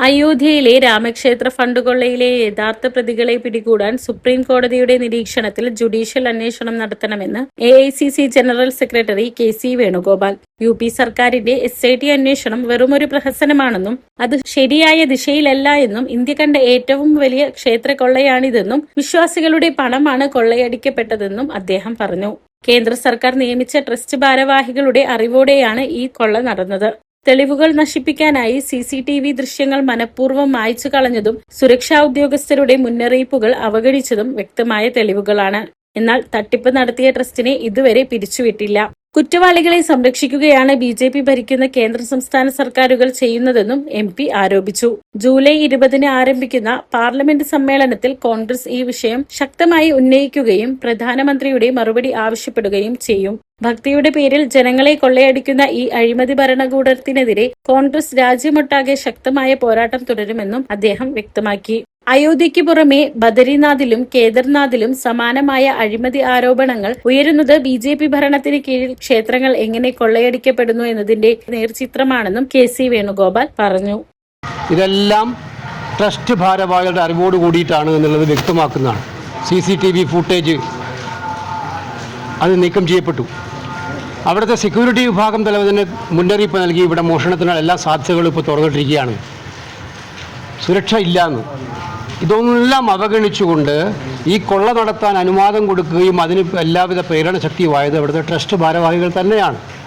അയോധ്യയിലെ രാമക്ഷേത്ര ഫണ്ട് കൊള്ളയിലെ യഥാർത്ഥ പ്രതികളെ പിടികൂടാൻ സുപ്രീം കോടതിയുടെ നിരീക്ഷണത്തിൽ ജുഡീഷ്യൽ അന്വേഷണം നടത്തണമെന്ന് AICC general secretary KC Venugopal. UP സർക്കാരിന്റെ SIT അന്വേഷണം വെറുമൊരു പ്രഹസനമാണെന്നും അത് ശരിയായ ദിശയിലല്ല എന്നും ഇന്ത്യ കണ്ട ഏറ്റവും വലിയ ക്ഷേത്ര കൊള്ളയാണിതെന്നും വിശ്വാസികളുടെ പണമാണ് കൊള്ളയടിക്കപ്പെട്ടതെന്നും അദ്ദേഹം പറഞ്ഞു. കേന്ദ്ര സർക്കാർ നിയമിച്ച ട്രസ്റ്റ് ഭാരവാഹികളുടെ അറിവോടെയാണ് ഈ കൊള്ള നടന്നത്. തെളിവുകൾ നശിപ്പിക്കാനായി CCTV ദൃശ്യങ്ങൾ മനഃപൂർവ്വം മായ്ച്ചു കളഞ്ഞതും സുരക്ഷാ ഉദ്യോഗസ്ഥരുടെ മുന്നറിയിപ്പുകൾ അവഗണിച്ചതും വ്യക്തമായ തെളിവുകളാണ്. എന്നാൽ തട്ടിപ്പ് നടത്തിയ ട്രസ്റ്റിനെ ഇതുവരെ പിരിച്ചുവിട്ടില്ല. കുറ്റവാളികളെ സംരക്ഷിക്കുകയാണ് BJP ഭരിക്കുന്ന കേന്ദ്ര സംസ്ഥാന സർക്കാരുകൾ ചെയ്യുന്നതെന്നും MP ആരോപിച്ചു. ജൂലൈ 20 ആരംഭിക്കുന്ന പാർലമെന്റ് സമ്മേളനത്തിൽ കോൺഗ്രസ് ഈ വിഷയം ശക്തമായി ഉന്നയിക്കുകയും പ്രധാനമന്ത്രിയുടെ മറുപടി ആവശ്യപ്പെടുകയും ചെയ്യും. ഭക്തിയുടെ പേരിൽ ജനങ്ങളെ കൊള്ളയടിക്കുന്ന ഈ അഴിമതി ഭരണകൂടത്തിനെതിരെ കോൺഗ്രസ് രാജ്യമൊട്ടാകെ ശക്തമായ പോരാട്ടം തുടരുമെന്നും അദ്ദേഹം വ്യക്തമാക്കി. അയോധ്യയ്ക്ക് പുറമെ ബദരിനാഥിലും കേദർനാഥിലും സമാനമായ അഴിമതി ആരോപണങ്ങൾ ഉയരുന്നത് BJP ഭരണത്തിന് കീഴിൽ ക്ഷേത്രങ്ങൾ എങ്ങനെ കൊള്ളയടിക്കപ്പെടുന്നു എന്നതിന്റെ നേർചിത്രമാണെന്നും KC വേണുഗോപാൽ പറഞ്ഞു. ഇതെല്ലാം ട്രസ്റ്റ് ഭാരവാഹികളുടെ അറിവോട് കൂടിയിട്ടാണ് എന്നുള്ളത് വ്യക്തമാക്കുന്നതാണ്. CCTV ഫുട്ടേജ് അത് നീക്കം ചെയ്യപ്പെട്ടു. അവിടുത്തെ സെക്യൂരിറ്റി വിഭാഗം തലവന് മുന്നറിയിപ്പ് നൽകി ഇവിടെ മോഷണത്തിനുള്ള എല്ലാ സാധ്യതകളും ഇപ്പോൾ തുറന്നിട്ടിരിക്കുകയാണ്. സുരക്ഷ ഇല്ലയെന്ന്. ഇതൊന്നെല്ലാം അവഗണിച്ചുകൊണ്ട് ഈ കൊള്ള നടത്താൻ അനുവാദം കൊടുക്കുകയും അതിന് എല്ലാവിധ പ്രേരണ ശക്തിയുമായത് അവിടുത്തെ ട്രസ്റ്റ് ഭാരവാഹികൾ തന്നെയാണ്.